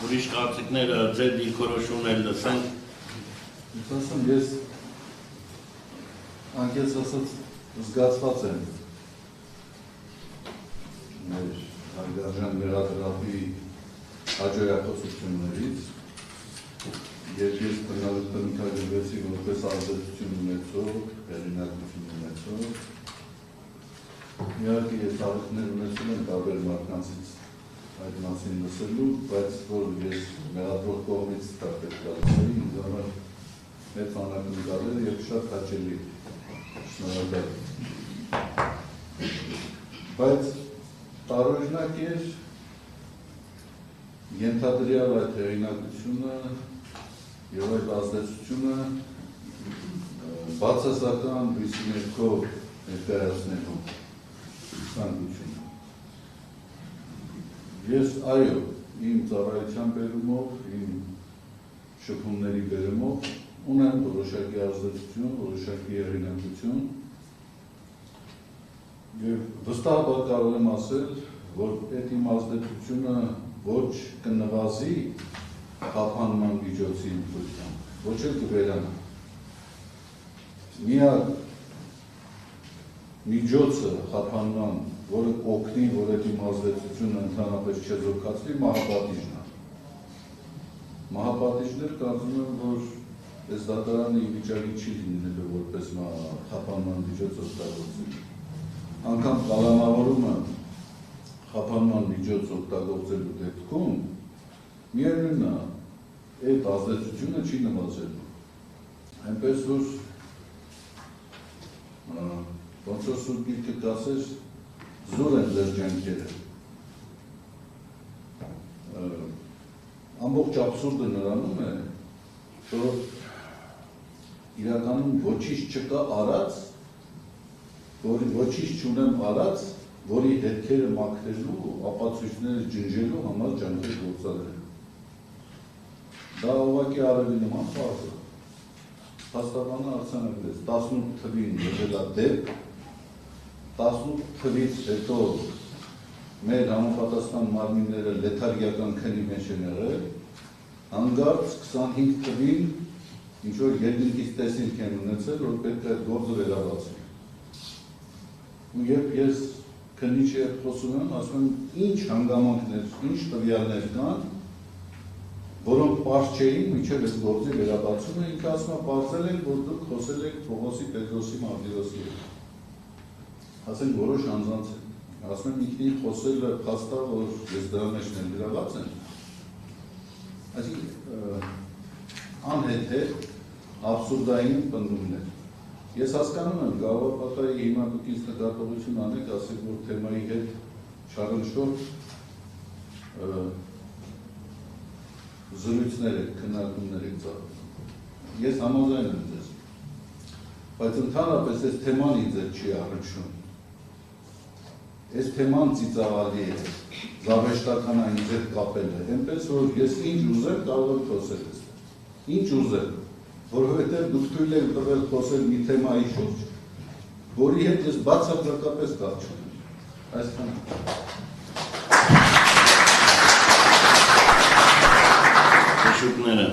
ուրիշ կարծիքները ձեր դիրքորոշումն էլ լսենք։ Ասեմ, ես անկեղծ ասած զգացված եմ մեր հարգարժան մեղադրատուի հաջողություններից, երբ ես բնութագրվեցի որպես ազդեցություն ունեցող, հեղինակություն ունեցող, իհարկե ես տարիքներ ունեցել եմ տարբեր մարդկանցից այդ մասին լսելու, բայց որ ես մեղադրող կողմից պետք է լսեի, ինձ համար մեծ անակնկալել եւ շատ հաճելի շնորհակալ։ Բայց տարօրինակ էր ենթադրյալ այդ հեղինակությունը եւ այդ ազդեցությունը բացասական լույսի ներքո ներկայացնելու ցանկությունը։ Ես այո, իմ ծառայության բերումով, իմ շփումների բերումով ունեմ որոշակի ազդեցություն, որոշակի հեղինակություն եւ վստահաբար կարող եմ ասել, որ այդ իմ ազդեցությունը ոչ կնվազի խափանման միջոցի ընդունությամբ, ոչ էլ կվերանա։ Միակ միջոցը խափանման, որը օգնի, որ այդ իմ ազդեցությունը ընդհանրապես չեզոքացվի, մահապատիժն է։ Մահապատիժն էլ կարծում եմ, որ այս դատարանը ի վիճակի չի լինելու որպես խափանման միջոց օգտագործել։ Անգամ կալանավորումը խափանման միջոց օգտագործելու դեպքում միևնույնն է, այդ ազդեցությունը չի նվազելու։ Այնպես որ ոնց որ Սուրբ Գիրքը կասեր, զոր են ձեր ջանքերը։ Ամբողջ աբսուրդը նրանում է, որ իրականում ոչինչ չկա արած, ոչինչ չունեմ արած, որի հետքերը մաքրելու, ապացույցները ջնջելու համար ջանքեր գործադրել։ Դա ուղղակի արևի նման պարզ է։ Փաստաբանը արձանագրեց 18 թվին եղել է դեպք, 18 թվից հետո մեր համապատասխան մարմինները լեթարգիական քնի մեջ են եղել, հանգարց 25 թվին ինչ-որ երկնքից տեսիլք են ունեցել, որ պետք է այդ գործը վերաբացվի։ Ու երբ ես քննիչ հետ խոսում եմ, ասում եմ, ինչ հանգամանքներ, ինչ տվյալներ կան, որոնք պարզ չէին մինչև այս գործի վերաբացումը, ինքը ասում է, պարզել ենք, որ դուք խոսել եք Պողոսի, Պետրոսի, Մարտիրոսի հետ։ Ասենք որոշ անձանց են։ Ասում եմ, ինքնին խոսելը փաստա, որ ես դրա մեջ ներգրավված եմ։ Այսինքն անհեթեթ աբսուրդային պնդումներ։ Ես հասկանում եմ, գաղափարի հիմա դուք ինձ նկատողություն անեք, ասեք, որ թեմայի հետ չառնչվող զրույցներ եք, քննարկումներ եք ծավալում։ Ես համաձայն եմ ձեզ, բայց ընդհանրապես այս թեման ինձ հետ չի առնչվում։ Այս թեման ծիծաղալի է, զավեշտական է ինձ հետ կապել է, այնպես որ ես ինչ ուզեմ կարող եմ խոսել ես։ Ինչ ուզեմ, որովհետև դուք թույլ եք տվել խոսել մի թեմայի շուրջ, որի հետ ես բացարձակապես կապ չունեմ։ Այսքան։ Շուտները